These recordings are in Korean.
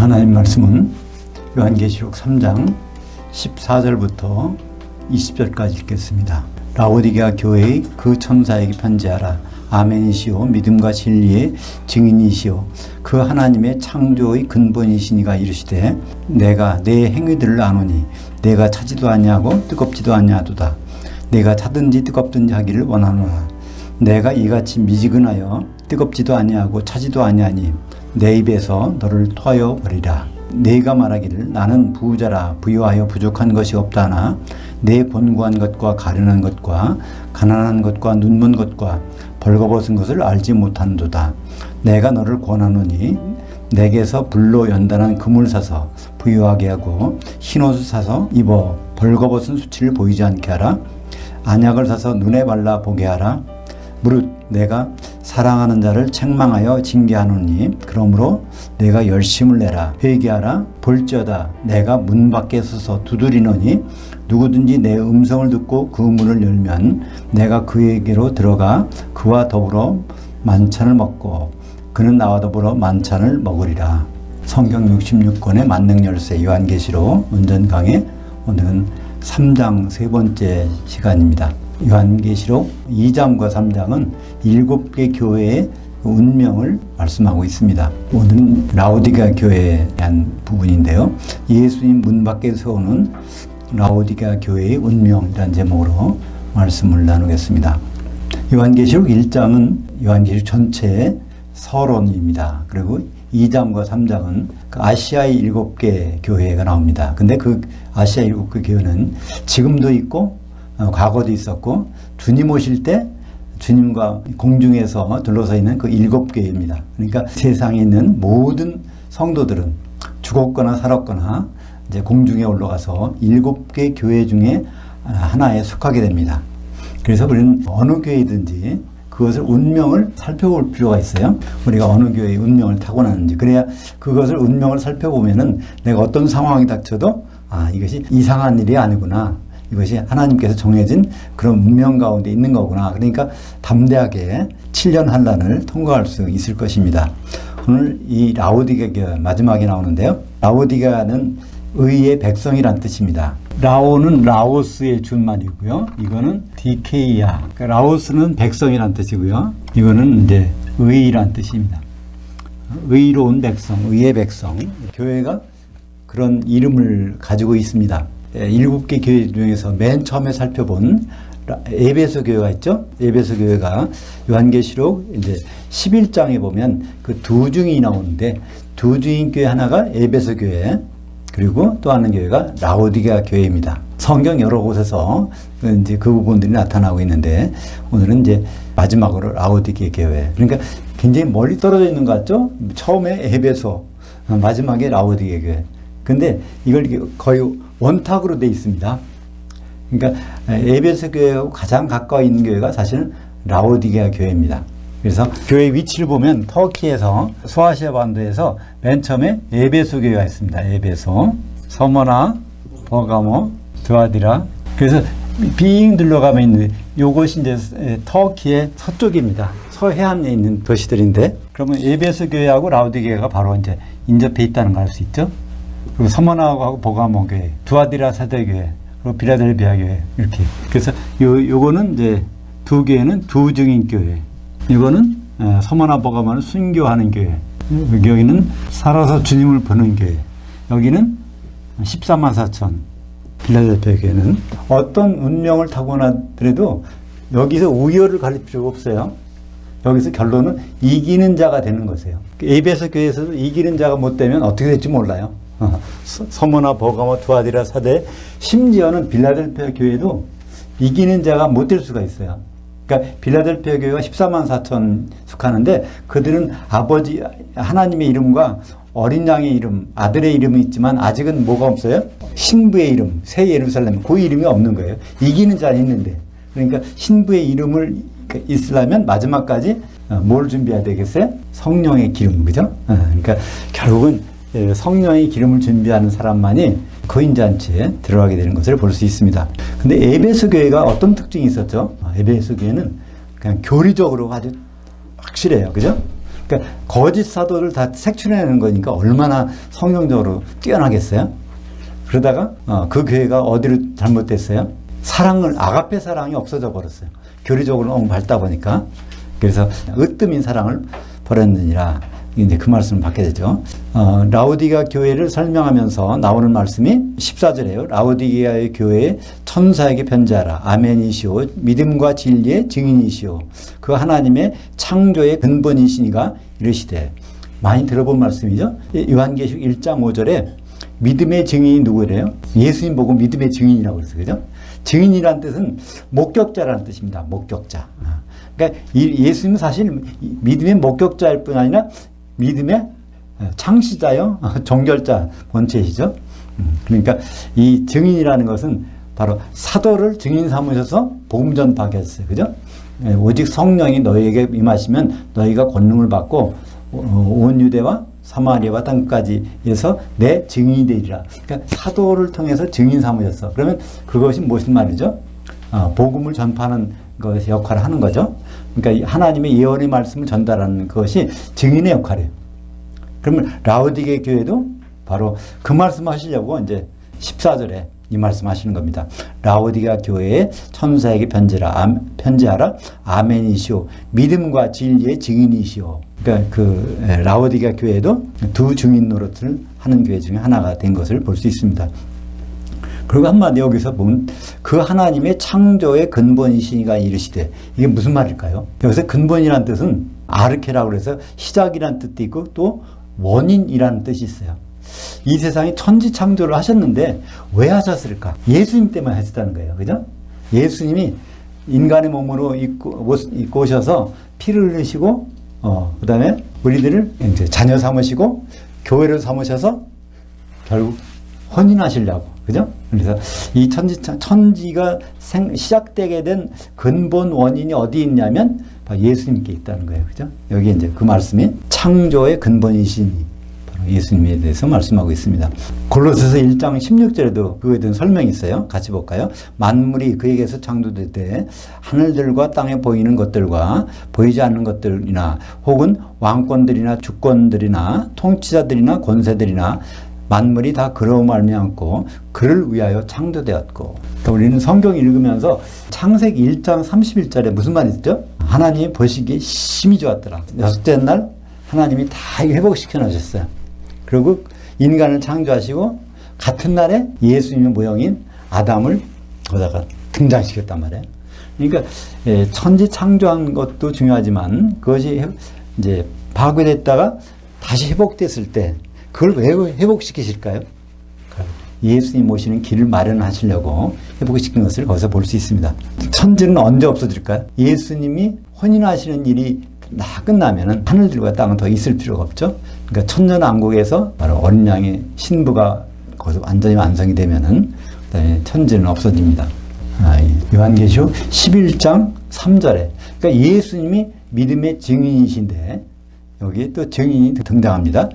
하나님 말씀은 요한계시록 3장 14절부터 20절까지 읽겠습니다. 라오디게아 교회의 그 천사에게 편지하라. 아멘이시오 믿음과 진리의 증인이시오 그 하나님의 창조의 근본이시니가 이르시되 내가 내 행위들을 아노니 내가 차지도 아니하고 뜨겁지도 아니하도다. 내가 차든지 뜨겁든지 하기를 원하노라. 내가 이같이 미지근하여 뜨겁지도 아니하고 차지도 아니하니 내 입에서 너를 토하여 버리라. 내가 말하기를 나는 부자라 부유하여 부족한 것이 없다나 내 번구한 것과 가련한 것과 가난한 것과 눈먼 것과 벌거벗은 것을 알지 못한도다. 내가 너를 권하노니 내게서 불로 연단한 금을 사서 부유하게 하고 흰옷을 사서 입어 벌거벗은 수치를 보이지 않게 하라. 안약을 사서 눈에 발라 보게 하라. 무릇 내가 사랑하는 자를 책망하여 징계하노니 그러므로 내가 열심을 내라. 회개하라. 볼지어다 내가 문 밖에 서서 두드리노니 누구든지 내 음성을 듣고 그 문을 열면 내가 그에게로 들어가 그와 더불어 만찬을 먹고 그는 나와 더불어 만찬을 먹으리라. 성경 66권의 만능 열쇠 요한계시록 운전 강의 오늘은 3장 세 번째 시간입니다. 요한계시록 2장과 3장은 7개 교회의 운명을 말씀하고 있습니다. 오늘은 라오디게아 교회에 대한 부분인데요. 예수님 문 밖에 세우는 라오디게아 교회의 운명이라는 제목으로 말씀을 나누겠습니다. 요한계시록 1장은 요한계시록 전체의 서론입니다. 그리고 2장과 3장은 그 아시아의 7개 교회가 나옵니다. 근데 그 아시아 7개 교회는 지금도 있고 과거도 있었고 주님 오실 때 주님과 공중에서 둘러서 있는 그 7교회입니다. 그러니까 세상에 있는 모든 성도들은 죽었거나 살았거나 이제 공중에 올라가서 7개 교회 중에 하나에 속하게 됩니다. 그래서 우리는 어느 교회든지 그것을 운명을 살펴볼 필요가 있어요. 우리가 어느 교회의 운명을 타고나는지. 그래야 그것을 운명을 살펴보면은 내가 어떤 상황이 닥쳐도 이것이 이상한 일이 아니구나. 이것이 하나님께서 정해진 그런 운명 가운데 있는 거구나. 그러니까 담대하게 7년 환난을 통과할 수 있을 것입니다. 오늘 이 라오디게아 교회 마지막에 나오는데요. 라오디게아는 의의 백성이란 뜻입니다. 라오는 라오스의 준말이고요. 이거는 디케이아. 그러니까 라오스는 백성이란 뜻이고요. 이거는 이제 의란 뜻입니다. 의로운 백성, 의의 백성. 교회가 그런 이름을 가지고 있습니다. 7개 교회 중에서 맨 처음에 살펴본 에베소 교회가 있죠. 에베소 교회가 요한계시록 이제 11장에 보면 그 두 중이 나오는데 두 중인 교회 하나가 에베소 교회 그리고 또 하는 교회가 라오디게아 교회입니다. 성경 여러 곳에서 이제 그 부분들이 나타나고 있는데 오늘은 이제 마지막으로 라오디게아 교회. 그러니까 굉장히 멀리 떨어져 있는 것 같죠? 처음에 에베소, 마지막에 라오디게아 교회. 근데 이걸 거의 원탁으로 돼 있습니다. 그러니까 에베소 교회하고 가장 가까이 있는 교회가 사실은 라오디게아 교회입니다. 그래서 교회 위치를 보면 터키에서 소아시아 반도에서 맨 처음에 에베소 교회가 있습니다. 에베소, 서머나, 버가모, 드아디라. 그래서 빙 둘러가면 있는 요것이 이제 터키의 서쪽입니다. 서해안에 있는 도시들인데 그러면 에베소 교회하고 라오디게아가 바로 이제 인접해 있다는 걸 알 수 있죠. 그리고 서머나하고 버가모 교회, 두아디라 사대 교회, 그리고 빌라델비아 교회 이렇게. 그래서 요거는 이제 두 교회는 두 증인 교회. 이거는 서머나 버가모는 순교하는 교회. 여기는 살아서 주님을 보는 교회. 여기는 14만 4천. 빌라델비아 교회는 어떤 운명을 타고나더라도 여기서 우열을 가릴 필요가 없어요. 여기서 결론은 이기는 자가 되는 것이에요. 에베소 교회에서도 이기는 자가 못 되면 어떻게 될지 몰라요. 서머나 버가모 두아디라 사대 심지어는 빌라델피아 교회도 이기는 자가 못 될 수가 있어요. 그러니까 빌라델피아 교회가 14만 4천 속하는데 그들은 아버지 하나님의 이름과 어린 양의 이름, 아들의 이름이 있지만 아직은 뭐가 없어요? 신부의 이름, 새 예루살렘 그 이름이 없는 거예요. 이기는 자는 있는데 그러니까 신부의 이름을 있으려면 마지막까지 뭘 준비해야 되겠어요? 성령의 기름, 그죠? 그러니까 결국은 성령의 기름을 준비하는 사람만이 거인잔치에 들어가게 되는 것을 볼 수 있습니다. 근데 에베소 교회가 어떤 특징이 있었죠? 에베소 교회는 그냥 교리적으로 아주 확실해요. 그죠? 그러니까 거짓 사도를 다 색출해내는 거니까 얼마나 성경적으로 뛰어나겠어요? 그러다가 그 교회가 어디로 잘못됐어요? 사랑을, 아가페 사랑이 없어져 버렸어요. 교리적으로 너무 밝다 보니까. 그래서 으뜸인 사랑을 버렸느니라. 이제 그 말씀을 받게 되죠. 라오디게아 교회를 설명하면서 나오는 말씀이 14절에요. 라오디게아의 교회에 천사에게 편지하라. 아멘이시오. 믿음과 진리의 증인이시오. 그 하나님의 창조의 근본이시니가 이르시되. 많이 들어본 말씀이죠. 요한계시록 1장 5절에 믿음의 증인이 누구래요? 예수님 보고 믿음의 증인이라고 그랬어요. 그죠? 증인이라는 뜻은 목격자라는 뜻입니다. 목격자. 그러니까 예수님은 사실 믿음의 목격자일 뿐 아니라 믿음의 창시자요, 종결자 본체이시죠. 그러니까 이 증인이라는 것은 바로 사도를 증인 삼으셔서 복음 전파하게 했어요. 그죠? 오직 성령이 너희에게 임하시면 너희가 권능을 받고 온 유대와 사마리아와 땅까지 해서 내 증인이 되리라. 그러니까 사도를 통해서 증인 삼으셨어. 그러면 그것이 무슨 말이죠? 복음을 전파하는 것의 역할을 하는 거죠. 그러니까 하나님의 예언의 말씀을 전달하는 것이 증인의 역할이에요. 그러면 라오디게 교회도 바로 그 말씀 하시려고 이제 14절에 이 말씀 하시는 겁니다. 라오디게아 교회에 천사에게 편지하라. 아멘이시오. 믿음과 진리의 증인이시오. 그러니까 그 라오디게아 교회도 두 증인 노릇을 하는 교회 중에 하나가 된 것을 볼 수 있습니다. 그리고 한마디 여기서 보면 그 하나님의 창조의 근본이시니가 이르시되. 이게 무슨 말일까요? 여기서 근본이라는 뜻은 아르케라고 해서 시작이라는 뜻도 있고 또 원인이라는 뜻이 있어요. 이 세상에 천지 창조를 하셨는데 왜 하셨을까? 예수님 때문에 하셨다는 거예요. 그죠? 예수님이 인간의 몸으로 입고 오셔서 피를 흘리시고 그 다음에 우리들을 이제 자녀 삼으시고 교회를 삼으셔서 결국 혼인하시려고. 그죠? 그래서 이 천지가 시작되게 된 근본 원인이 어디 있냐면 예수님께 있다는 거예요. 그죠? 여기 이제 그 말씀이 창조의 근본이시니 바로 예수님에 대해서 말씀하고 있습니다. 골로새서 1장 16절에도 그거에 대한 설명이 있어요. 같이 볼까요? 만물이 그에게서 창조될 때 하늘들과 땅에 보이는 것들과 보이지 않는 것들이나 혹은 왕권들이나 주권들이나 통치자들이나 권세들이나 만물이 다 그로 말미암고 그를 위하여 창조되었고. 그러니까 우리는 성경 읽으면서 창세기 1장 31절에 무슨 말이 있죠? 하나님이 보시기에 심히 좋았더라. 여섯째 날 하나님이 다 회복시켜 놓으셨어요. 그리고 인간을 창조하시고 같은 날에 예수님의 모형인 아담을 거기다가 등장시켰단 말이에요. 그러니까 천지 창조한 것도 중요하지만 그것이 이제 파괴됐다가 다시 회복됐을 때 그걸 왜 회복시키실까요? 예수님 오시는 길을 마련하시려고 회복시킨 것을 거기서 볼 수 있습니다. 천지는 언제 없어질까요? 예수님이 혼인하시는 일이 다 끝나면은 하늘들과 땅은 더 있을 필요가 없죠. 그러니까 천년왕국에서 바로 어린 양의 신부가 거기서 완전히 완성이 되면은 천지는 없어집니다. 요한계시록 11장 3절에 그러니까 예수님이 믿음의 증인이신데 여기에 또 증인이 등장합니다.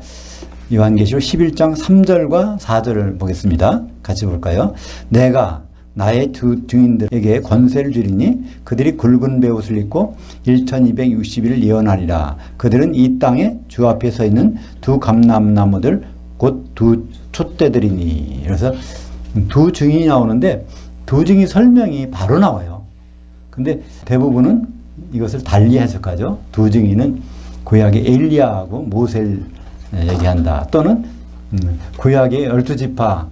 요한계시록 11장 3절과 4절을 보겠습니다. 같이 볼까요? 내가 나의 두 증인들에게 권세를 주리니 그들이 굵은 베옷을 입고 1260일 예언하리라. 그들은 이 땅에 주 앞에 서 있는 두 감람나무들 곧 두 촛대들이니. 그래서 두 증인이 나오는데 두 증인 설명이 바로 나와요. 근데 대부분은 이것을 달리 해석하죠. 두 증인은 구약의 엘리야하고 모세를 얘기한다. 또는 구약의 12지파장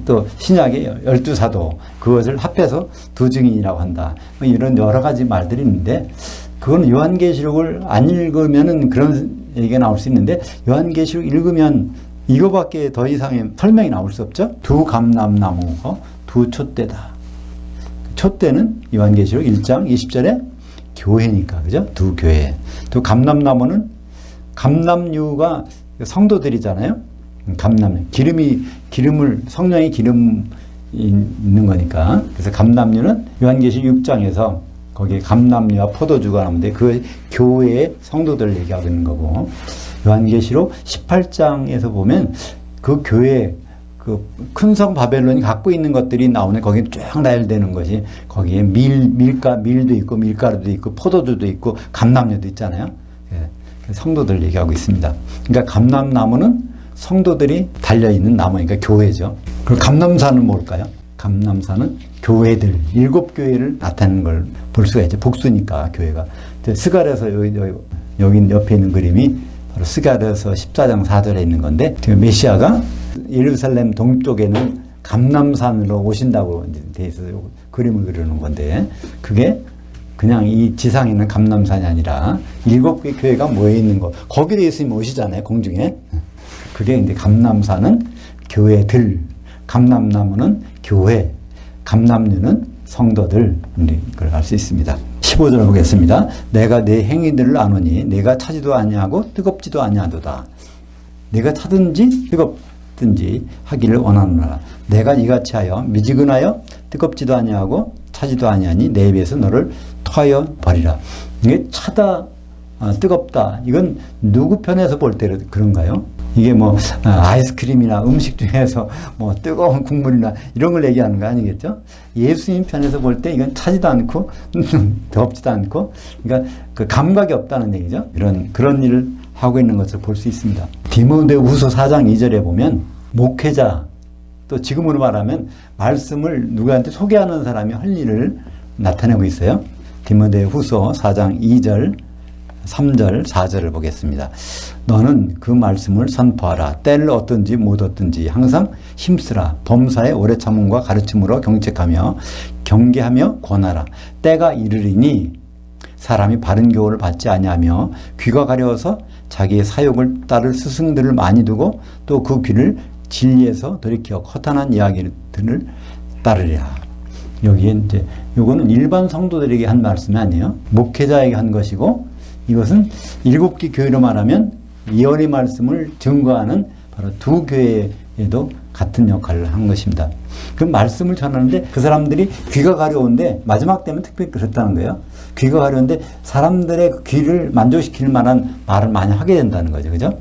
또 신약의 12사도 그것을 합해서 두 증인이라고 한다. 이런 여러 가지 말들이 있는데 그건 요한계시록을 안 읽으면은 그런 얘기가 나올 수 있는데 요한계시록 읽으면 이거밖에 더 이상의 설명이 나올 수 없죠. 두 감람나무가 두 촛대다. 촛대는 요한계시록 1장 20절에 교회니까 그죠? 두 교회. 또 감람나무는 감람류가 성도들이잖아요. 감람류. 기름을, 성령의 기름 있는 거니까. 그래서 감람류는 요한계시록 6장에서 거기에 감람류와 포도주가 나오는데 그 교회의 성도들을 얘기하고 있는 거고. 요한계시록 18장에서 보면 그 교회, 그 큰 성 바벨론이 갖고 있는 것들이 나오는 거기에 쫙 나열되는 것이 거기에 밀도 있고 밀가루도 있고 포도주도 있고 감람류도 있잖아요. 성도들 얘기하고 있습니다. 그러니까 감람나무는 성도들이 달려있는 나무니까 교회죠. 그리고 감람산은 뭘까요? 감람산은 교회들, 7교회를 나타내는 걸 볼 수가 있죠. 복수니까 교회가. 스가랴서 여기 옆에 있는 그림이 바로 스가랴서 14장 4절에 있는 건데, 메시아가 예루살렘 동쪽에는 감람산으로 오신다고 돼 있어요. 그림을 그리는 건데, 그게 그냥 이 지상에 있는 감람산이 아니라 7개 교회가 모여 있는 거. 거기에 예수님 오시잖아요, 공중에. 그게 이제 감람산은 교회들, 감람나무는 교회, 감람류는 성도들, 그걸 알 수 있습니다. 15절 보겠습니다. 내가 내 행위들을 아노니 내가 차지도 아니하고 뜨겁지도 아니하도다. 내가 타든지 뜨겁든지 하기를 원하노라. 내가 이같이 하여 미지근하여 뜨겁지도 아니하고 차지도 아니하니 내 입에서 너를 토하여 버리라. 이게 차다, 뜨겁다. 이건 누구 편에서 볼 때 그런가요? 이게 뭐 아이스크림이나 음식 중에서 뭐 뜨거운 국물이나 이런 걸 얘기하는 거 아니겠죠? 예수님 편에서 볼 때 이건 차지도 않고 덥지도 않고, 그러니까 그 감각이 없다는 얘기죠. 그런 일을 하고 있는 것을 볼 수 있습니다. 디모데후서 4장 2절에 보면 목회자, 또 지금으로 말하면 말씀을 누구한테 소개하는 사람이 할 일을 나타내고 있어요. 디모데후서 4장 2절, 3절, 4절을 보겠습니다. 너는 그 말씀을 선포하라. 때를 얻든지 못 얻든지 항상 힘쓰라. 범사에 오래 참음과 가르침으로 경책하며 경계하며 권하라. 때가 이르리니 사람이 바른 교훈을 받지 아니하며 귀가 가려워서 자기의 사욕을 따를 스승들을 많이 두고 또 그 귀를 진리에서 돌이켜 허탄한 이야기들을 따르리라. 여기에 이제 요거는 일반 성도들에게 한 말씀이 아니에요. 목회자에게 한 것이고, 이것은 7개 교회로 말하면 예언의 말씀을 증거하는 바로 2교회에도 같은 역할을 한 것입니다. 그 말씀을 전하는데 그 사람들이 귀가 가려운데, 마지막 때면 특별히 그렇다는 거예요. 귀가 가려운데 사람들의 귀를 만족시킬 만한 말을 많이 하게 된다는 거죠. 그죠?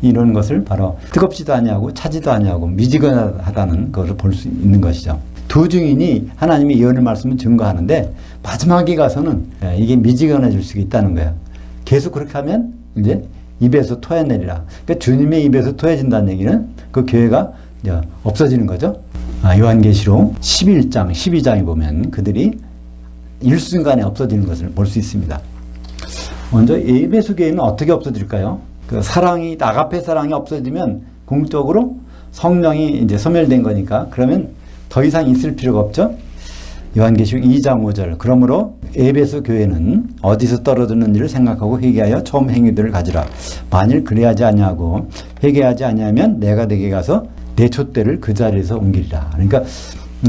이런 것을 바로 뜨겁지도 아니하고 차지도 아니하고 미지근하다는 것을 볼 수 있는 것이죠. 두 증인이 하나님의 예언의 말씀을 증거하는데 마지막에 가서는 이게 미지근해질 수 있다는 거예요. 계속 그렇게 하면 이제 입에서 토해내리라. 그러니까 주님의 입에서 토해진다는 얘기는 그 교회가 이제 없어지는 거죠. 요한계시록 11장, 12장에 보면 그들이 일순간에 없어지는 것을 볼 수 있습니다. 먼저 에베소 교회는 어떻게 없어질까요? 그 사랑이, 아가페 사랑이 없어지면 공적으로 성령이 이제 소멸된 거니까, 그러면 더 이상 있을 필요가 없죠. 요한계시록 2장 5절. 그러므로 에베소 교회는 어디서 떨어졌는지를 생각하고 회개하여 처음 행위들을 가지라. 만일 그래야지 아니하고 회개하지 아니하면 내가 내게 가서 내 촛대를 그 자리에서 옮기리라. 그러니까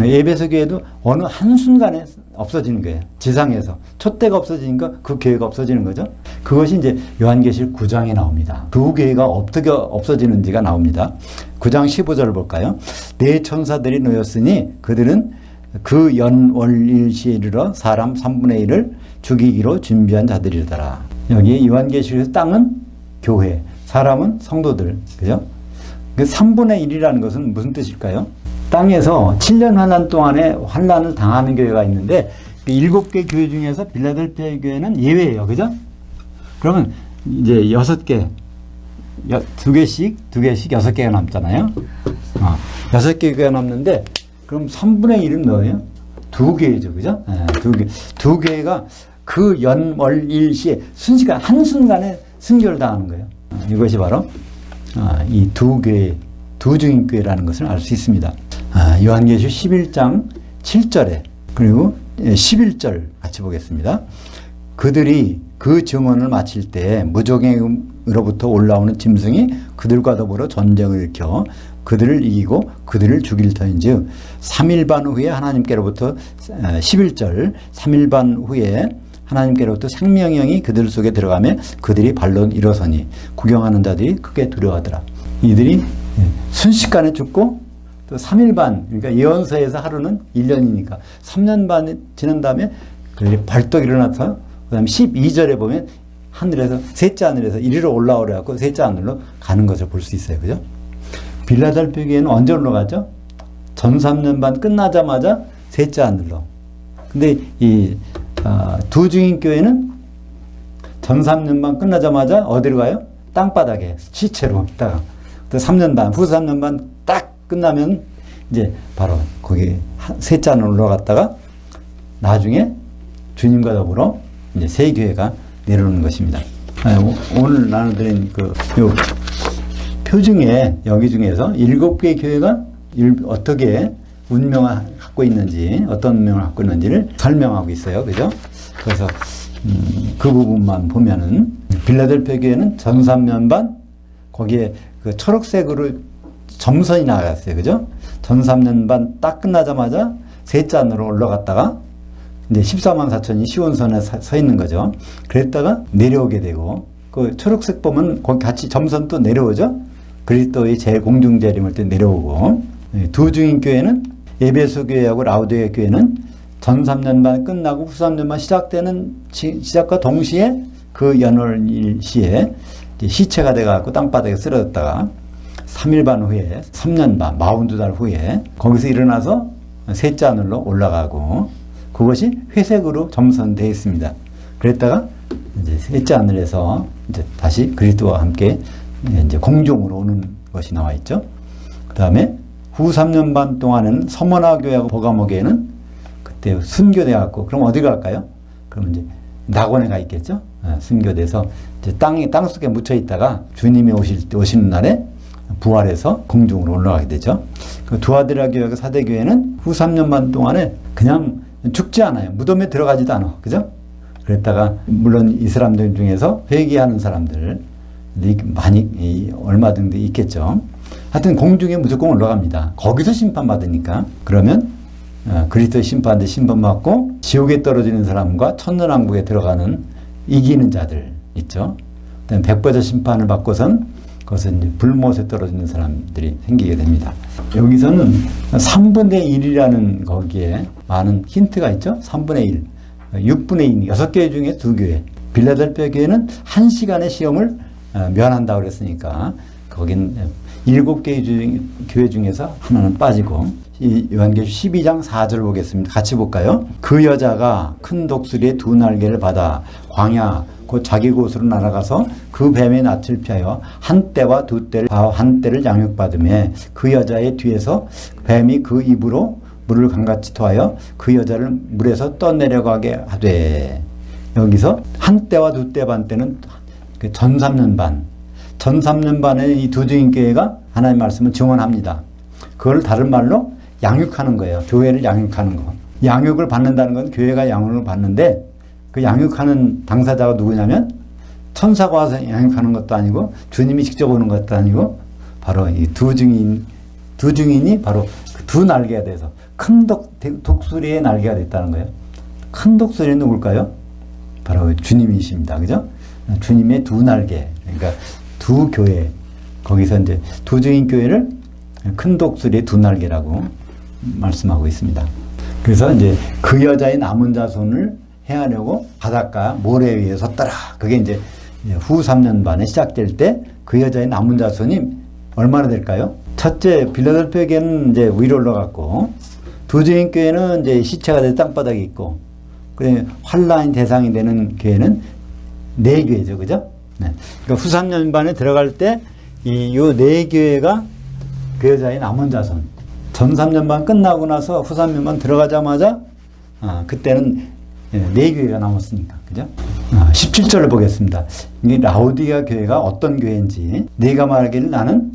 에베소 교회도 어느 한순간에 없어지는 거예요. 지상에서 촛대가 없어지니까 그 교회가 없어지는 거죠. 그것이 이제 요한계시록 9장에 나옵니다. 그 교회가 어떻게 없어지는지가 나옵니다. 9장 15절을 볼까요? 네 천사들이 놓였으니 그들은 그 연월일시에 이르러 사람 3분의 1을 죽이기로 준비한 자들이더라. 여기 요한계시록에서 땅은 교회, 사람은 성도들, 그죠? 그 3분의 1이라는 것은 무슨 뜻일까요? 땅에서 7년 환란 동안에 환란을 당하는 교회가 있는데, 그 7개 교회 중에서 빌라델피아 교회는 예외예요, 그죠? 그러면 이제 6개, 2개씩 6개가 남잖아요. 6개 교회가 남는데, 그럼 3분의 1은 뭐예요? 2개죠, 그죠? 네, 2개. 2개가 그 연월일시에 순식간, 한순간에 순교를 당하는 거예요. 이것이 바로 이 2교회, 2증인교회라는 것을 알 수 있습니다. 요한계시록 11장 7절에, 그리고 11절 같이 보겠습니다. 그들이 그 증언을 마칠 때 무적행으로부터 올라오는 짐승이 그들과 더불어 전쟁을 일으켜 그들을 이기고 그들을 죽일 터인즉 3일 반 후에 하나님께로부터 11절 3일 반 후에 하나님께로부터 생명령이 그들 속에 들어가며 그들이 발로 일어서니 구경하는 자들이 크게 두려워하더라. 이들이 순식간에 죽고 또 3일 반, 그러니까 예언서에서 하루는 1년이니까 3년 반 지난 다음에 그들이 벌떡 일어나서 그 다음에 12절에 보면 하늘에서, 셋째 하늘에서 이리로 올라오려 갖고 셋째 하늘로 가는 것을 볼 수 있어요. 그죠? 빌라델피아 교회는 언제 올라가죠? 전 3년 반 끝나자마자 셋째 하늘로. 근데 이 2증인 교회는 전 3년반 끝나자마자 어디로 가요? 땅바닥에 시체로 있다가 또 3년 반, 후 3년 반 딱 끝나면 이제 바로 거기 셋째 하늘 올라갔다가 나중에 주님과 더불어 이제 새 교회가 내려오는 것입니다. 오늘 나눠드린 요 표 중에 여기 중에서 7개의 교회가 어떻게 운명을 갖고 있는지, 어떤 운명을 갖고 있는지를 설명하고 있어요. 그죠? 그래서 그 부분만 보면은 빌라델피아 교회는 전 3년 반 거기에 그 초록색으로 점선이 나갔어요. 그죠? 전 3년 반 딱 끝나자마자 셋째 하늘로 올라갔다가 이제 14만 4천이 시온선에 서 있는 거죠. 그랬다가 내려오게 되고 그 초록색 보면 거기 같이 점선 또 내려오죠. 그리스도의 제공중 재림을 때 내려오고 두 중인 교회는 에베소 교회하고 라우디게 교회는 전 3년 반 끝나고 후 3년 반 시작되는 시작과 동시에 그 연월 시에 시체가 돼갖고 땅바닥에 쓰러졌다가 3일 반 후에 3년 반 42달 후에 거기서 일어나서 셋째 하늘로 올라가고 그것이 회색으로 점선되어 있습니다. 그랬다가 이제 셋째 하늘에서 이제 다시 그리스도와 함께 이제 공중으로 오는 것이 나와 있죠. 그 다음에 후 3년 반 동안에는 서머나 교회하고 버가모 교회는 그때 순교돼 갖고 그럼 어디 갈까요? 그럼 이제 낙원에 가 있겠죠. 순교돼서 이제 땅 속에 묻혀 있다가 주님이 오시는 날에 부활해서 공중으로 올라가게 되죠. 그 두아드라 교회와 사대 교회는 후 3년 반 동안에 그냥 죽지 않아요. 무덤에 들어가지도 않아. 그죠? 그랬다가 물론 이 사람들 중에서 회개하는 사람들 많이 얼마든지 있겠죠. 하여튼 공중에 무조건 올라갑니다. 거기서 심판받으니까. 그러면 그리스도의 심판대 심판받고 지옥에 떨어지는 사람과 천년왕국에 들어가는 이기는 자들 있죠. 그다음에 백보자 심판을 받고선 그것은 이제 불못에 떨어지는 사람들이 생기게 됩니다. 여기서는 3분의 1이라는 거기에 많은 힌트가 있죠. 3분의 1, 6분의 1, 6개 중에 2교회. 빌라델피아 교회는 1시간의 시험을 면한다고 그랬으니까 거긴 7개의 교회 중에서 하나는 빠지고 이 요한계시록 12장 4절 보겠습니다. 같이 볼까요? 그 여자가 큰 독수리의 2날개를 받아 광야 곧 자기 곳으로 날아가서 그 뱀의 낯을 피하여 한 떼와 2떼를 한 떼를 양육받으며 그 여자의 뒤에서 뱀이 그 입으로 물을 강같이 토하여 그 여자를 물에서 떠내려가게 하되 여기서 한 떼와 2떼 반 떼는 전 3년 반. 전 3년 반에 이 두 주인교회가 하나님의 말씀을 증언합니다. 그걸 다른 말로 양육하는 거예요. 교회를 양육하는 거. 양육을 받는다는 건 교회가 양육을 받는데 그 양육하는 당사자가 누구냐면 천사가 와서 양육하는 것도 아니고 주님이 직접 오는 것도 아니고 바로 이 두 증인이 바로 그 두 날개가 돼서 큰 독수리의 날개가 됐다는 거예요. 큰 독수리는 누굴까요? 바로 주님이십니다. 그죠? 주님의 2날개. 그러니까 두 교회. 거기서 이제 두 증인 교회를 큰 독수리의 2날개라고 말씀하고 있습니다. 그래서 이제 그 여자의 남은 자손을 해하려고 바닷가 모래 위에 섰더라. 그게 이제 후 3년 반에 시작될 때 그 여자의 남은 자손이 얼마나 될까요? 첫째, 빌라델피아 교회는 이제 위로 올라갔고, 두 증인 교회는 이제 시체가 돼 땅바닥에 있고, 그래 환란의 대상이 되는 교회는 4교회죠. 그죠? 네. 그러니까 후 3년 반에 들어갈 때 요 4교회가 그 여자의 남은 자손. 전 3년 반 끝나고 나서 후 3년 반 들어가자마자 그때는 4교회가 남았으니까. 그죠? 17절을 보겠습니다. 이게 라우디게아 교회가 어떤 교회인지 내가 말하기를 나는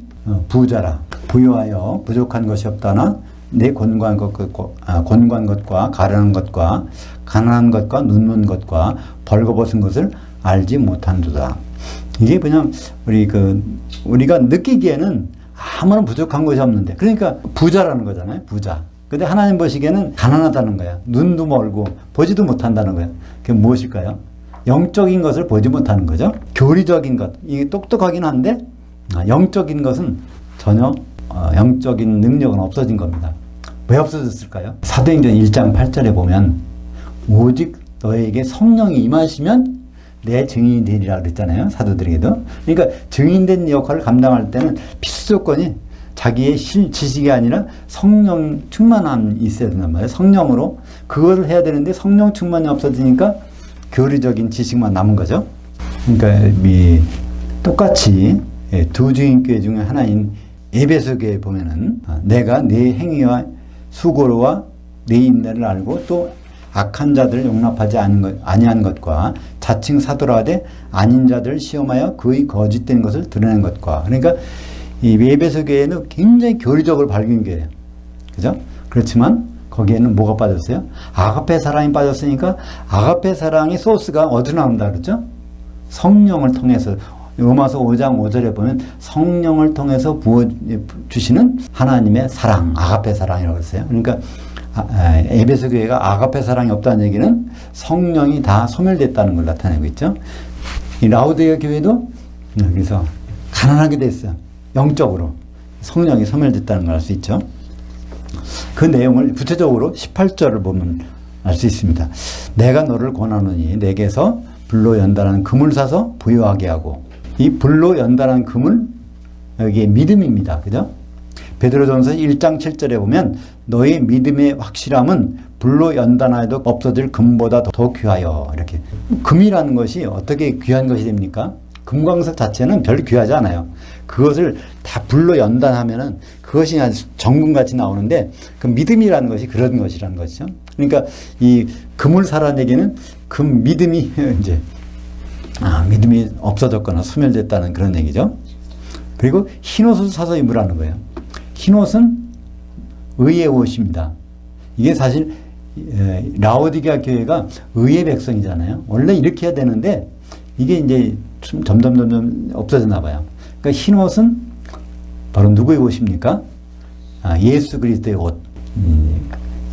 부자라. 부유하여 부족한 것이 없다나 내 권고한 것과 가련한 것과 가난한 것과 눈먼 것과 벌거벗은 것을 알지 못한도다. 이게 그냥 우리가 느끼기에는 아무런 부족한 것이 없는데 그러니까 부자라는 거잖아요. 부자. 근데 하나님 보시기에는 가난하다는 거야. 눈도 멀고 보지도 못한다는 거야. 그게 무엇일까요? 영적인 것을 보지 못하는 거죠. 교리적인 것. 이게 똑똑하긴 한데 영적인 것은 전혀 영적인 능력은 없어진 겁니다. 왜 없어졌을까요? 사도행전 1장 8절에 보면 오직 너에게 성령이 임하시면 내 증인이 되리라 그랬잖아요. 사도들에게도. 그러니까 증인된 역할을 감당할 때는 필수 조건이 자기의 지식이 아니라 성령 충만함이 있어야 된단 말이에요. 성령으로 그걸 해야 되는데 성령 충만이 없어지니까 교리적인 지식만 남은 거죠. 그러니까 똑같이 두 주인교회 중에 하나인 에베소교회 보면은 내가 네 행위와 수고로와 네 인내를 알고 또 악한 자들을 용납하지 아니한 것과 자칭 사도라 하되 아닌 자들을 시험하여 그의 거짓된 것을 드러낸 것과. 그러니까 이 에베소 교회는 굉장히 교리적으로 밝은 교회예요. 그죠? 그렇지만 거기에는 뭐가 빠졌어요? 아가페 사랑이 빠졌으니까 아가페 사랑의 소스가 어디서 나온다 그랬죠? 성령을 통해서. 로마서 5장 5절에 보면 성령을 통해서 부어주시는 하나님의 사랑, 아가페 사랑이라고 했어요. 그러니까 에베소 교회가 아가페 사랑이 없다는 얘기는 성령이 다 소멸됐다는 걸 나타내고 있죠. 이 라오디게아 교회도 그래서 가난하게 됐어요. 영적으로 성령이 소멸됐다는 걸 알 수 있죠. 그 내용을 구체적으로 18절을 보면 알 수 있습니다. 내가 너를 권하노니 내게서 불로 연단한 금을 사서 부유하게 하고. 이 불로 연단한 금은 여기에 믿음입니다. 그죠? 베드로전서 1장 7절에 보면 너의 믿음의 확실함은 불로 연단하여도 없어질 금보다 더 귀하여. 이렇게. 금이라는 것이 어떻게 귀한 것이 됩니까? 금광석 자체는 별로 귀하지 않아요. 그것을 다 불로 연단하면은 그것이 아주 정금같이 나오는데 그 믿음이라는 것이 그런 것이라는 것이죠. 그러니까 이 금을 사라는 얘기는 그 믿음이 이제 믿음이 없어졌거나 소멸됐다는 그런 얘기죠. 그리고 흰옷을 사서 입으라는 거예요. 흰옷은 의의 옷입니다. 이게 사실 라오디게아 교회가 의의 백성이잖아요. 원래 이렇게 해야 되는데 이게 이제 점점 없어졌나 봐요. 그러니까 흰옷은 바로 누구의 옷입니까? 예수 그리스도의 옷.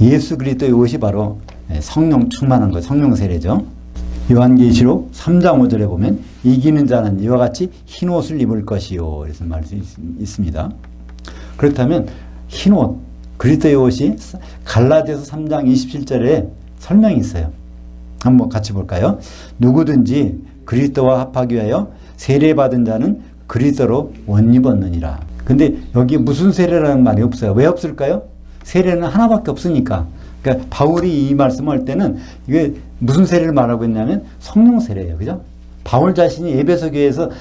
예수 그리스도의 옷이 바로 성령 충만한 것, 성령 세례죠. 요한계시록 3장 5절에 보면 이기는 자는 이와 같이 흰옷을 입을 것이요. 그래서 말씀이 있습니다. 그렇다면 흰옷, 그리스도의 옷이 갈라디아서 3장 27절에 설명이 있어요. 한번 같이 볼까요? 누구든지 그리스도와 합하기 위하여 세례받은 자는 그리스도로 옷 입었느니라. 근데 여기 무슨 세례라는 말이 없어요. 왜 없을까요? 세례는 하나밖에 없으니까. 그러니까 바울이 이 말씀할 때는 이게 무슨 세례를 말하고 있냐면 성령 세례예요. 그죠? 바울 자신이 에베소서에서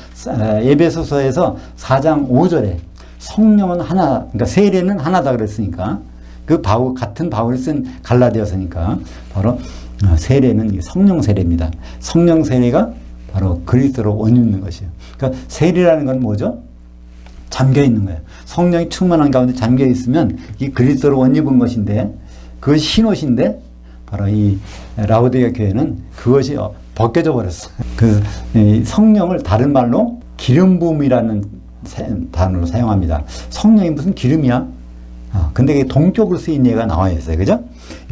4장 5절에 성령은 하나, 그러니까 세례는 하나다 그랬으니까 그 같은 바울이 쓴 갈라디아서니까 바로 세례는 성령 세례입니다. 성령 세례가 바로 그리스도로 옷 입는 것이에요. 그러니까 세례라는 건 뭐죠? 잠겨 있는 거예요. 성령이 충만한 가운데 잠겨 있으면 이 그리스도로 옷 입은 것인데 그것이 흰옷인데 바로 이 라오디게아 교회는 그것이 벗겨져 버렸어요. 그 성령을 다른 말로 기름 부음이라는 단어로 사용합니다. 성령이 무슨 기름이야? 근데 이게 동격으로 쓰인 예가 나와 있어요. 그죠?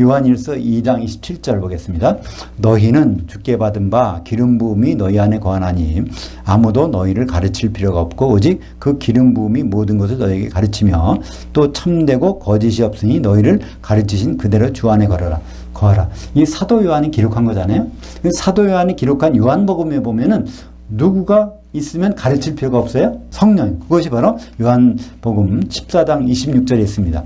요한일서 2장 27절 보겠습니다. 너희는 주께 받은 바 기름 부음이 너희 안에 거하나니 아무도 너희를 가르칠 필요가 없고 오직 그 기름 부음이 모든 것을 너희에게 가르치며 또 참되고 거짓이 없으니 너희를 가르치신 그대로 주 안에 거하라. 이 사도 요한이 기록한 거잖아요. 사도 요한이 기록한 요한복음에 보면은 누구가 있으면 가르칠 필요가 없어요? 성령. 그것이 바로 요한복음 14장 26절에 있습니다.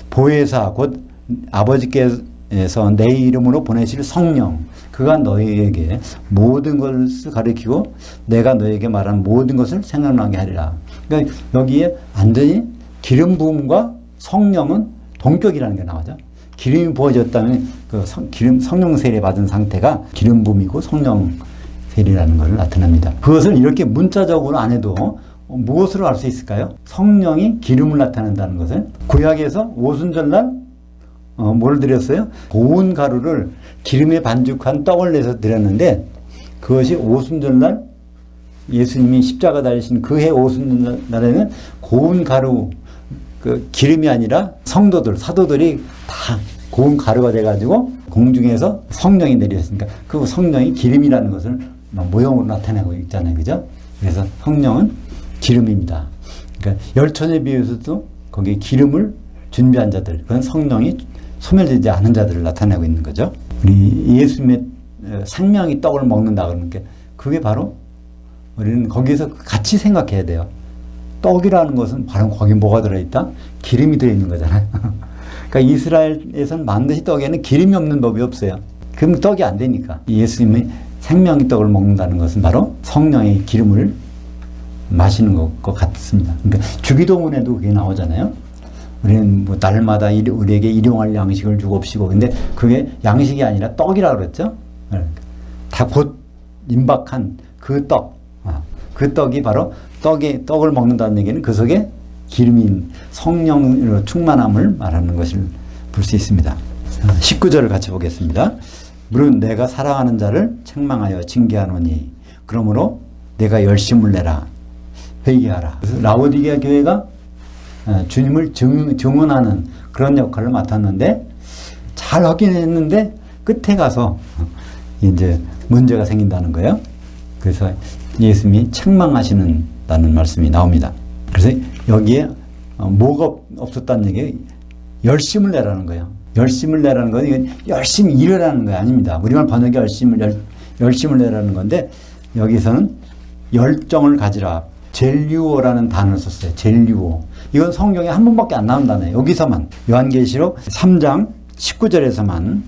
보혜사 곧 아버지께서 내 이름으로 보내실 성령 그가 너희에게 모든 것을 가르치고 내가 너희에게 말한 모든 것을 생각나게 하리라. 그러니까 여기에 완전히 기름 부음과 성령은 동격이라는 게 나오죠. 기름이 부어졌다면 그 성령 세례 받은 상태가 기름 부음이고 성령 세례라는 걸 나타납니다. 그것을 이렇게 문자적으로 안 해도 무엇으로 알 수 있을까요? 성령이 기름을 나타낸다는 것을 구약에서 오순절날 뭘 드렸어요? 고운 가루를 기름에 반죽한 떡을 내서 드렸는데 그것이 오순절날 예수님이 십자가 달리신 그 해 오순절날에는 고운 가루 그 기름이 아니라 성도들 사도들이 다 고운 가루가 돼가지고 공중에서 성령이 내렸으니까 그 성령이 기름이라는 것을 모형으로 나타내고 있잖아요. 그죠? 그래서 성령은 기름입니다. 그러니까 열천에 비해서도 거기에 기름을 준비한 자들, 그건 성령이 소멸되지 않은 자들을 나타내고 있는 거죠. 우리 예수님의 생명이 떡을 먹는다 그러니까 그게 바로 우리는 거기에서 같이 생각해야 돼요. 떡이라는 것은 바로 거기 뭐가 들어있다? 기름이 들어있는 거잖아요. 그러니까 이스라엘에서는 반드시 떡에는 기름이 없는 법이 없어요. 그럼 떡이 안 되니까. 예수님의 생명의 떡을 먹는다는 것은 바로 성령의 기름을 마시는 것 같습니다. 그러니까 주기도문에도 그게 나오잖아요. 우리는 뭐 날마다 우리에게 일용할 양식을 주옵시고, 근데 그게 양식이 아니라 떡이라고 그랬죠. 다 곧 임박한 그 떡, 그 떡이 바로 떡을 먹는다는 얘기는 그 속에 기름인 성령으로 충만함을 말하는 것을 볼 수 있습니다. 19절을 같이 보겠습니다. 물론 내가 사랑하는 자를 책망하여 징계하노니 그러므로 내가 열심을 내라 회개하라. 라오디게아 교회가 주님을 증언하는 그런 역할을 맡았는데 잘 하긴 했는데 끝에 가서 이제 문제가 생긴다는 거예요. 그래서 예수님이 책망하시는다는 말씀이 나옵니다. 그래서 여기에 뭐가 없었다는 얘기, 열심을 내라는 거예요. 열심을 내라는 건 이건 열심히 일하라는 거 아닙니다. 우리말 번역이 열심을 내라는 건데 여기서는 열정을 가지라. 젤류오라는 단어를 썼어요. 젤류오. 이건 성경에 한 번밖에 안 나온 단어예요. 여기서만. 요한계시록 3장 19절에서만.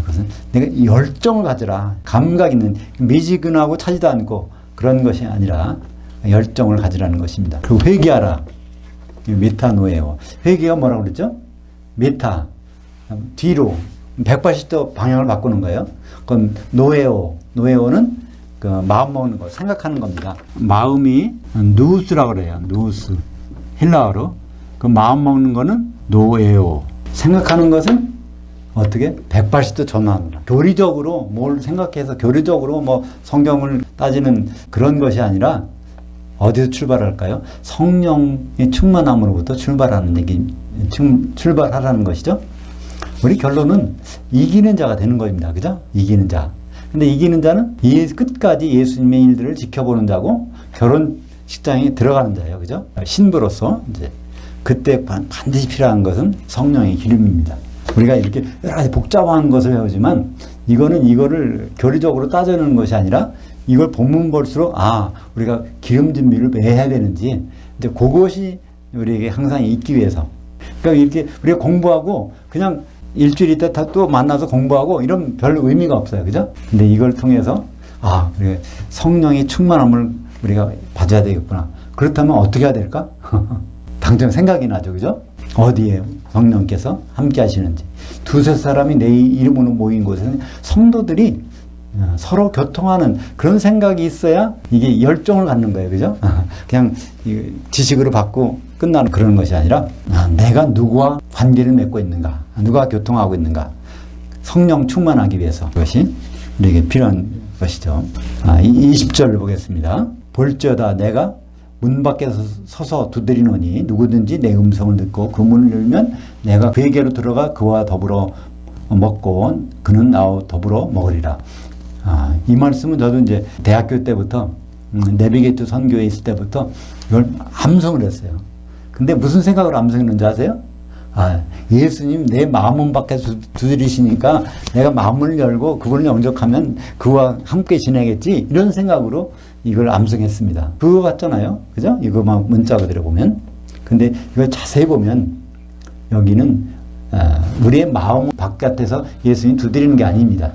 그것은 내가 열정을 가지라. 감각 있는, 미지근하고 차지도 않고 그런 것이 아니라 열정을 가지라는 것입니다. 그리고 회개하라. 메타노에오. 회개가 뭐라고 그랬죠? 메타. 뒤로 180도 방향을 바꾸는 거예요. 그럼 노에오는 그 마음 먹는 거, 생각하는 겁니다. 마음이 누우스라고 그래요. 누우스. 헬라어로. 그 마음 먹는 거는 노에오. 생각하는 것은 어떻게? 180도 전환. 교리적으로 뭘 생각해서 교리적으로 뭐 성경을 따지는 그런 것이 아니라 어디서 출발할까요? 성령의 충만함으로부터 출발하라는 것이죠. 우리 결론은 이기는 자가 되는 겁니다. 그죠? 이기는 자. 근데 이기는 자는 끝까지 예수님의 일들을 지켜보는 자고 결혼식장에 들어가는 자예요. 그죠? 신부로서 이제 그때 반드시 필요한 것은 성령의 기름입니다. 우리가 이렇게 여러 가지 복잡한 것을 배우지만 이거를 교리적으로 따져내는 것이 아니라 이걸 본문 볼수록 우리가 기름 준비를 왜 해야 되는지 이제 그것이 우리에게 항상 있기 위해서. 그러니까 이렇게 우리가 공부하고 그냥 일주일 있다 또 만나서 공부하고 이런 별 의미가 없어요. 그죠? 근데 이걸 통해서 우리가 성령의 충만함을 우리가 받아야 되겠구나. 그렇다면 어떻게 해야 될까? 당장 생각이 나죠. 그죠? 어디에 성령께서 함께 하시는지. 두세 사람이 내 이름으로 모인 곳에는 성도들이 서로 교통하는 그런 생각이 있어야 이게 열정을 갖는 거예요. 그죠? 그냥 지식으로 받고 끝나는 그런 것이 아니라 내가 누구와 관계를 맺고 있는가, 누가 교통하고 있는가, 성령 충만하기 위해서 그것이 우리에게 필요한 것이죠. 20절을 보겠습니다. 볼지어다 내가 문 밖에 서서 두드리노니 누구든지 내 음성을 듣고 그 문을 열면 내가 그에게로 들어가 그와 더불어 먹고 그는 나와 더불어 먹으리라. 이 말씀은 저도 이제 대학교 때부터 내비게이트 선교에 있을 때부터 이걸 암송을 했어요. 근데 무슨 생각으로 암송했는지 아세요? 예수님 내 마음 밖에 두드리시니까 내가 마음을 열고 그분을 영접하면 그와 함께 지내겠지, 이런 생각으로 이걸 암송했습니다. 그거 같잖아요. 그죠? 이거만 문자 그대로 보면. 근데 이걸 자세히 보면 여기는 우리의 마음 바깥에서 예수님 두드리는 게 아닙니다.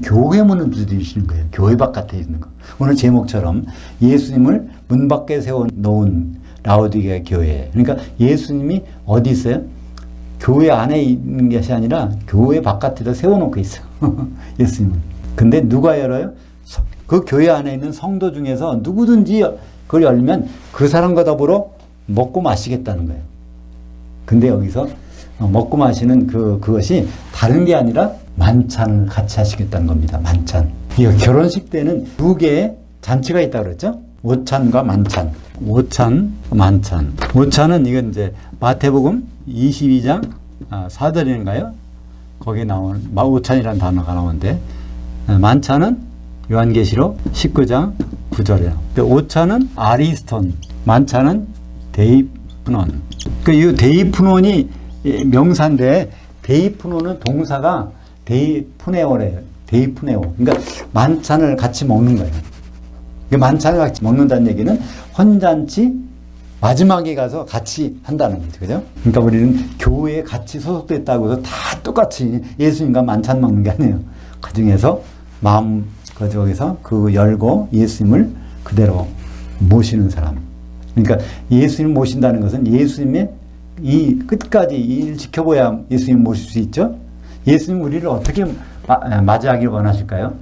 교회 문을 두드리시는 거예요. 교회 바깥에 있는 거. 오늘 제목처럼 예수님을 문 밖에 세워놓은 라오디게아 교회. 그러니까 예수님이 어디 있어요? 교회 안에 있는 것이 아니라 교회 바깥에다 세워놓고 있어요. 예수님은. 근데 누가 열어요? 그 교회 안에 있는 성도 중에서 누구든지 그걸 열면 그 사람과 더불어 먹고 마시겠다는 거예요. 근데 여기서 먹고 마시는 그것이 다른 게 아니라 만찬을 같이 하시겠다는 겁니다. 만찬. 이 결혼식 때는 두 개의 잔치가 있다고 그랬죠? 오찬과 만찬. 오찬, 만찬. 오찬은 이건 이제 마태복음 22장 4절인가요? 거기에 나오는 오찬이라는 단어가 나오는데, 만찬은 요한계시록 19장 9절이에요. 오찬은 아리스톤, 만찬은 데이프논. 이 데이프논이 명사인데 데이프논은 동사가 데이푸네오래요. 데이푸네오. 그러니까 만찬을 같이 먹는 거예요. 만찬을 같이 먹는다는 얘기는 헌잔치 마지막에 가서 같이 한다는 거죠. 그죠? 그러니까 우리는 교회에 같이 소속됐다고 해서 다 똑같이 예수님과 만찬 먹는 게 아니에요. 그 중에서 마음 거기서 그 열고 예수님을 그대로 모시는 사람. 그러니까 예수님 모신다는 것은 예수님의 이 끝까지 일 지켜보야 예수님 모실 수 있죠. 예수님 우리를 어떻게 맞이하길 원하실까요?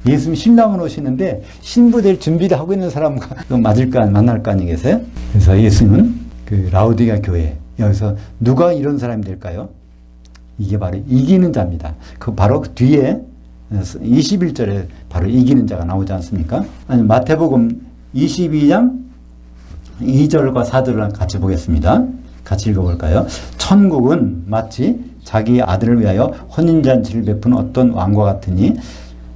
예수님 신랑은 오시는데 신부 될 준비를 하고 있는 사람과 맞을까 만날 거 아니겠어요? 그래서 예수님은 그 라오디게아 교회 여기서 누가 이런 사람이 될까요? 이게 바로 이기는 자입니다. 그 바로 그 뒤에 21절에 바로 이기는 자가 나오지 않습니까? 아니, 마태복음 22장 2절과 4절을 같이 보겠습니다. 같이 읽어볼까요? 천국은 마치 자기 아들을 위하여 혼인잔치를 베푼 어떤 왕과 같으니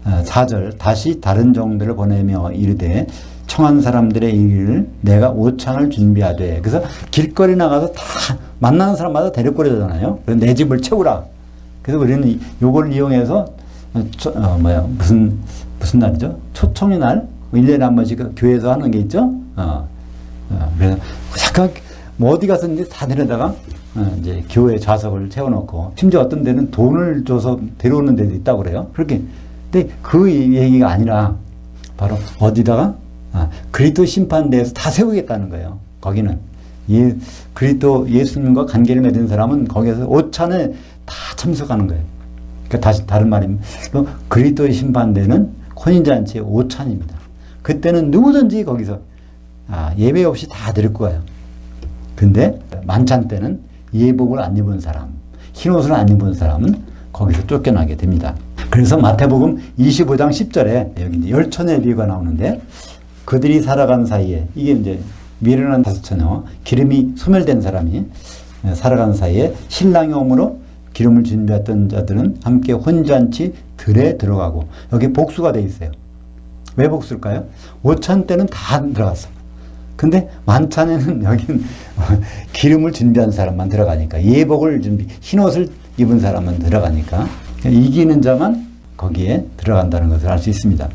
4절 다시 다른 종들을 보내며 이르되 청한 사람들의 일을 내가 오찬을 준비하되. 그래서 길거리 나가서 다 만나는 사람마다 데려거리잖아요. 내 집을 채우라. 그래서 우리는 요걸 이용해서 무슨 날이죠? 초청의 날 1년에 한 번씩 교회에서 하는 게 있죠. 그래서 잠깐 뭐 어디 가서 이제 다 데려다가 이제 교회 좌석을 채워놓고 심지어 어떤 데는 돈을 줘서 데려오는 데도 있다고 그래요. 그렇게. 근데 그 얘기가 아니라 바로 어디다가 그리스도 심판대에서 다 세우겠다는 거예요. 거기는 그리스도 예수님과 관계를 맺은 사람은 거기에서 오찬에 다 참석하는 거예요. 그러니까 다시 다른 말입니다. 그리스도의 심판대는 혼인잔치의 오찬입니다. 그때는 누구든지 거기서 예배 없이 다 데리고 가요. 근데 만찬 때는 예복을 안 입은 사람, 흰옷을 안 입은 사람은 거기서 쫓겨나게 됩니다. 그래서 마태복음 25장 10절에 여기 이제 열처녀의 비유가 나오는데 그들이 살아간 사이에 이게 이제 미련한 다섯 처녀 기름이 소멸된 사람이 살아간 사이에 신랑이 오므로 기름을 준비했던 자들은 함께 혼잔치 들에 들어가고. 여기 복수가 돼 있어요. 왜 복수일까요? 오찬 때는 다 들어갔어. 근데 만찬에는 여긴 기름을 준비한 사람만 들어가니까, 예복을 흰옷을 입은 사람만 들어가니까 이기는 자만 거기에 들어간다는 것을 알 수 있습니다.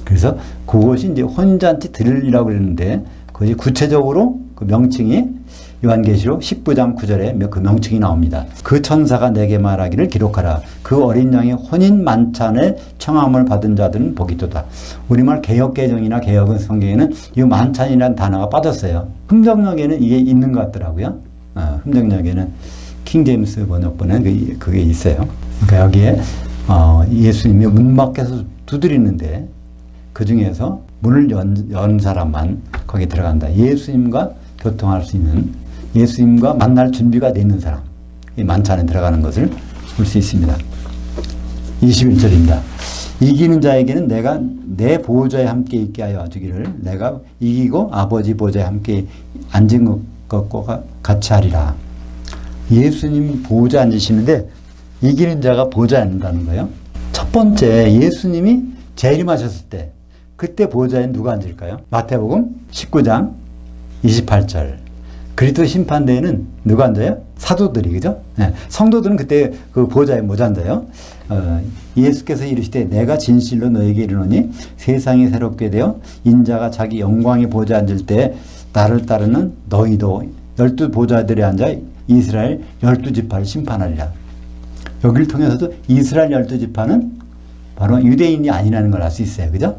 그래서 그것이 이제 혼잔치 들이라고 그러는데 그것이 구체적으로 그 명칭이 요한계시록 19장 9절에 그 명칭이 나옵니다. 그 천사가 내게 말하기를 기록하라. 그 어린 양의 혼인 만찬에 청함을 받은 자들은 복이 있도다. 우리말 개역개정이나 개역 성경에는 이 만찬이라는 단어가 빠졌어요. 흥정역에는 이게 있는 것 같더라고요. 흥정역에는 킹제임스 번역본에 그게 있어요. 그러니까 여기에 예수님이 문 밖에서 두드리는데 그 중에서 문을 연 사람만 거기에 들어간다. 예수님과 교통할 수 있는, 예수님과 만날 준비가 돼 있는 사람, 이 만찬에 들어가는 것을 볼 수 있습니다. 21절입니다. 이기는 자에게는 내가 내 보호자에 함께 있게 하여 주기를, 내가 이기고 아버지 보호자에 함께 앉은 것과 같이 하리라. 예수님 보호자 앉으시는데 이기는 자가 보호자에 앉는다는 거예요. 첫 번째, 예수님이 재림하셨을 때 그때 보호자에 누가 앉을까요? 마태복음 19장 28절. 그리스도 심판대에는 누가 앉아요? 사도들이, 그죠? 네. 성도들은 그때 그 보호자에 못 앉아요. 예수께서 이르시되 내가 진실로 너에게 이르노니 세상이 새롭게 되어 인자가 자기 영광의 보호자에 앉을 때 나를 따르는 너희도 12 보호자들에 앉아 이스라엘 12지파를 심판하리라. 여기를 통해서도 이스라엘 12지파는 바로 유대인이 아니라는 걸 알 수 있어요. 그죠?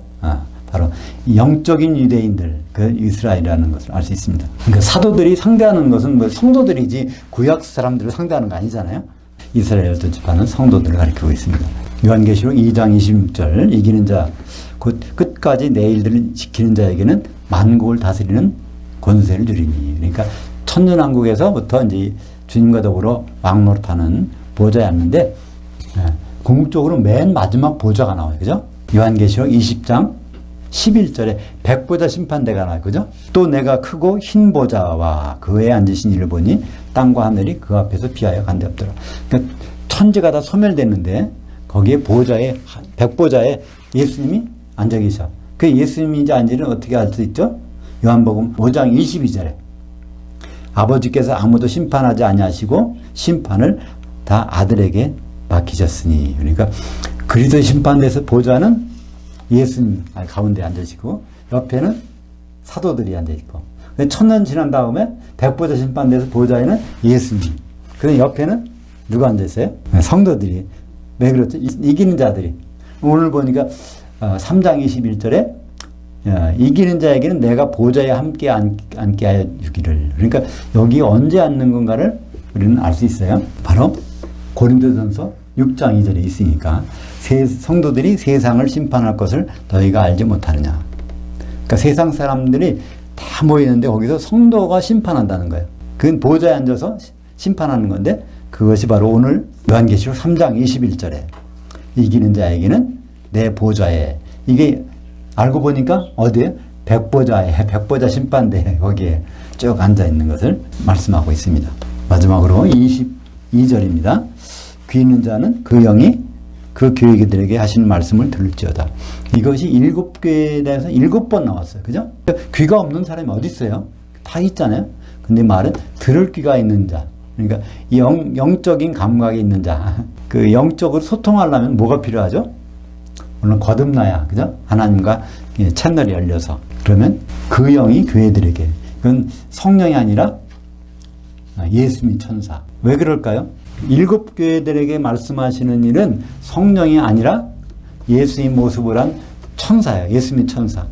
바로 영적인 유대인들, 그 이스라엘이라는 것을 알 수 있습니다. 그러니까 사도들이 상대하는 것은 뭐 성도들이지 구약 사람들을 상대하는 거 아니잖아요. 이스라엘 12지파는 성도들을 가리키고 있습니다. 요한계시록 2장 26절, 이기는 자, 곧 끝까지 내 일들을 지키는 자에게는 만국을 다스리는 권세를 주리니. 그러니까 천년왕국에서부터 이제 주님과 더불어 왕노릇하는 보좌에 앉는데, 궁극적으로 맨 마지막 보좌가 나와요. 그죠? 요한계시록 20장 11절에 백보자 심판대가 나와요. 그죠? 또 내가 크고 흰 보좌와 그에 앉으신 이를 보니 땅과 하늘이 그 앞에서 피하여 간데 없더라. 그러니까 천지가 다 소멸됐는데 거기에 보좌에, 백보좌에 예수님이 앉아 계셔. 그 예수님이 앉으면 어떻게 알 수 있죠? 요한복음 5장 22절에 아버지께서 아무도 심판하지 아니하시고 심판을 다 아들에게 맡기셨으니. 그러니까 그리스도 심판대에서 보좌는 예수님 가운데 앉으시고 옆에는 사도들이 앉아있고, 천년 지난 다음에 백보자 심판대에서 보좌에는 예수님, 그리고 옆에는 누가 앉아있어요? 성도들이. 왜 그렇죠? 이기는 자들이. 오늘 보니까 3장 21절에 이기는 자에게는 내가 보좌에 함께 앉게 하여 주기를. 그러니까 여기 언제 앉는 건가를 우리는 알 수 있어요. 바로 고린도전서 6장 2절에 있으니까 성도들이 세상을 심판할 것을 너희가 알지 못하느냐. 그러니까 세상 사람들이 다 모이는데 거기서 성도가 심판한다는 거예요. 그건 보좌에 앉아서 심판하는 건데 그것이 바로 오늘 요한계시록 3장 21절에 이기는 자에게는 내 보좌에, 이게 알고 보니까 어디에? 백보좌에, 백보좌 심판대에 거기에 쭉 앉아 있는 것을 말씀하고 있습니다. 마지막으로 22절입니다. 귀 있는 자는 그 영이 그 교회들에게 하신 말씀을 들을지어다. 이것이 7교회에 대해서 7번 나왔어요. 그죠? 귀가 없는 사람이 어디 있어요? 다 있잖아요. 근데 말은 들을 귀가 있는 자. 그러니까 영적인 감각이 있는 자. 그 영적으로 소통하려면 뭐가 필요하죠? 물론 거듭나야, 그죠? 하나님과 채널이 열려서. 그러면 그 영이 교회들에게. 그건 성령이 아니라 예수님 천사. 왜 그럴까요? 7교회들에게 말씀하시는 일은 성령이 아니라 예수의 모습을 한 천사예요. 예수님 천사.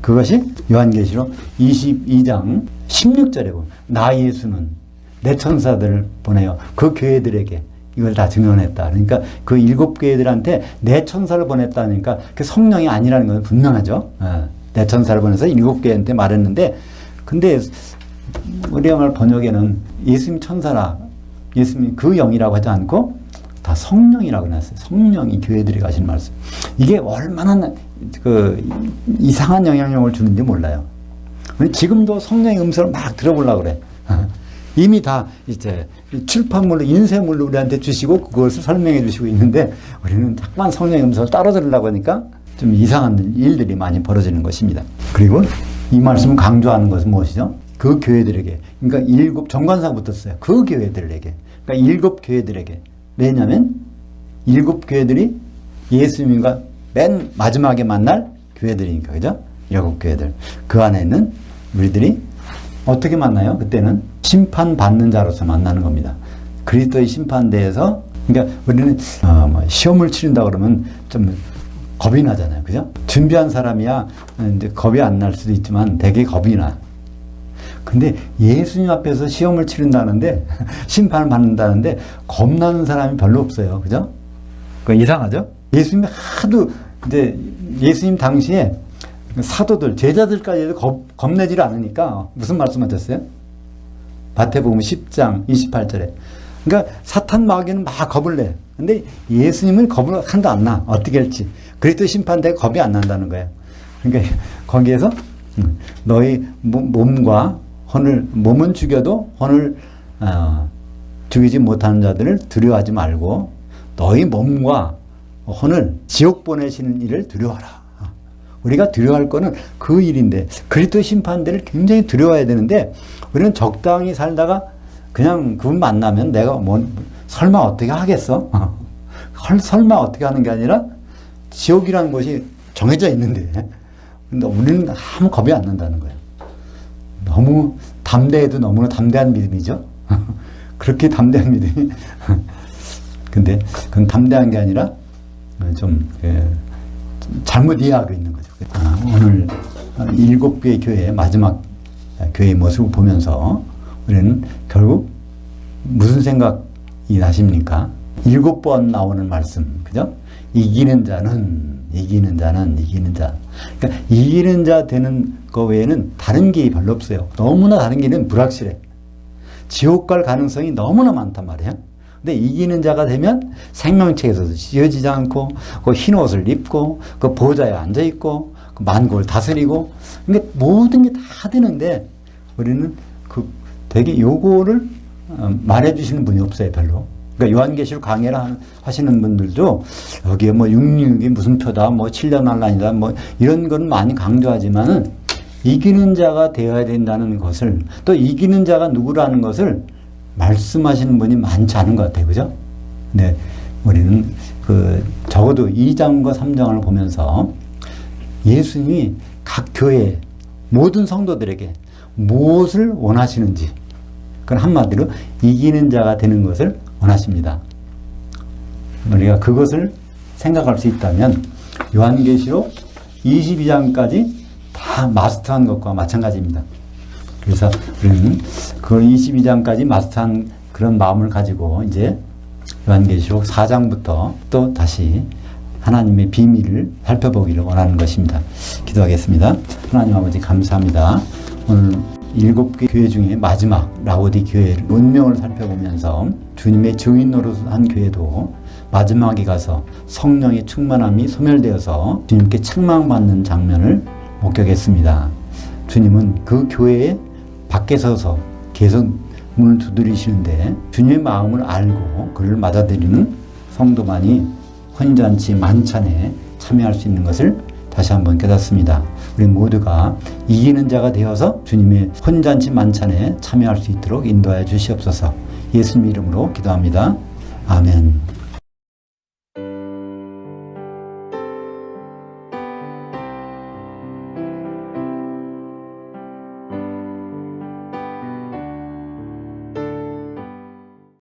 그것이 요한계시록 22장 16절에 보면 나 예수는 내 천사들을 보내요. 그 교회들에게 이걸 다 증언했다. 그러니까 그 7교회들한테 내 천사를 보냈다니까 그 성령이 아니라는 건 분명하죠. 내 천사를 보내서 7교회한테 말했는데, 근데 우리가 말 번역에는 예수님 천사라, 예수님 그 영이라고 하지 않고 다 성령이라고 해놨어요. 성령이 교회들이 가신 말씀. 이게 얼마나 이상한 영향력을 주는지 몰라요. 지금도 성령의 음성을 막 들어보려고 그래. 이미 다 이제 출판물로, 인쇄물로 우리한테 주시고 그것을 설명해 주시고 있는데 우리는 자꾸만 성령의 음성을 따로 들으려고 하니까 좀 이상한 일들이 많이 벌어지는 것입니다. 그리고 이 말씀을 강조하는 것은 무엇이죠? 그 교회들에게, 그러니까 정관사가 붙었어요. 그 교회들에게, 그러니까 7교회들에게. 왜냐하면 7교회들이 예수님과 맨 마지막에 만날 교회들이니까, 그죠? 7교회들. 그 안에는 우리들이 어떻게 만나요? 그때는 심판받는 자로서 만나는 겁니다. 그리스도의 심판대에서, 그러니까 우리는 시험을 치른다 그러면 좀 겁이 나잖아요. 그죠? 준비한 사람이야 이제 겁이 안 날 수도 있지만 되게 겁이 나. 근데 예수님 앞에서 시험을 치른다는데, 심판을 받는다는데 겁나는 사람이 별로 없어요. 그죠? 그거 이상하죠? 예수님이 하도, 이제 예수님 당시에 사도들, 제자들까지도 겁내지를 않으니까 무슨 말씀 하셨어요? 마태복음 10장 28절에. 그러니까 사탄 마귀는 막 겁을 내. 근데 예수님은 겁을 한도 안 나. 어떻게 할지. 그리스도 심판대에 겁이 안 난다는 거예요. 그러니까 거기에서 너희 몸과 혼을, 몸은 죽여도 혼을 죽이지 못하는 자들을 두려워하지 말고 너희 몸과 혼을 지옥 보내시는 일을 두려워하라. 우리가 두려워할 거는 그 일인데, 그리스도 심판대를 굉장히 두려워해야 되는데 우리는 적당히 살다가 그냥 그분 만나면 내가 설마 어떻게 하겠어? 설마 어떻게 하는 게 아니라 지옥이라는 것이 정해져 있는데, 근데 우리는 아무 겁이 안 난다는 거예요. 너무 담대해도 너무나 담대한 믿음이죠. 그렇게 담대한 믿음이. 근데 그건 담대한 게 아니라 좀 잘못 이해하고 있는 거죠. 오늘 7개의 교회의 마지막 교회의 모습을 보면서 우리는 결국 무슨 생각이 나십니까? 7번 나오는 말씀, 그죠? 이기는 자는, 이기는 자는, 이기는 자. 그러니까 이기는 자 되는 거 외에는 다른 길이 별로 없어요. 너무나 다른 길은 불확실해. 지옥 갈 가능성이 너무나 많단 말이에요. 근데 이기는 자가 되면 생명책에서도 찢어지지 않고, 그 흰 옷을 입고, 그 보좌에 앉아있고, 그 만국을 다스리고, 그러니까 모든 게 다 되는데, 우리는 되게 요거를 말해주시는 분이 없어요, 별로. 그러니까 요한계시록 강해를 하시는 분들도 여기에 666이 무슨 표다, 7년 환란이다, 이런 건 많이 강조하지만은 이기는 자가 되어야 된다는 것을, 또 이기는 자가 누구라는 것을 말씀하시는 분이 많지 않은 것 같아요. 그죠? 네. 우리는 적어도 2장과 3장을 보면서 예수님이 각 교회 모든 성도들에게 무엇을 원하시는지, 그건 한마디로 이기는 자가 되는 것을 원하십니다. 우리가 그것을 생각할 수 있다면 요한계시록 22장까지 다 마스터한 것과 마찬가지입니다. 그래서 우리는 그 22장까지 마스터한 그런 마음을 가지고 이제 요한계시록 4장부터 또 다시 하나님의 비밀을 살펴보기를 원하는 것입니다. 기도하겠습니다. 하나님 아버지 감사합니다. 오늘 7개 교회 중에 마지막 라오디 교회를 운명을 살펴보면서 주님의 증인 노릇한 교회도 마지막에 가서 성령의 충만함이 소멸되어서 주님께 책망받는 장면을 목격했습니다. 주님은 그 교회에 밖에 서서 계속 문을 두드리시는데 주님의 마음을 알고 그를 맞아들이는 성도만이 혼인잔치 만찬에 참여할 수 있는 것을 다시 한번 깨닫습니다. 우리 모두가 이기는 자가 되어서 주님의 혼인잔치 만찬에 참여할 수 있도록 인도하여 주시옵소서. 예수님 이름으로 기도합니다. 아멘.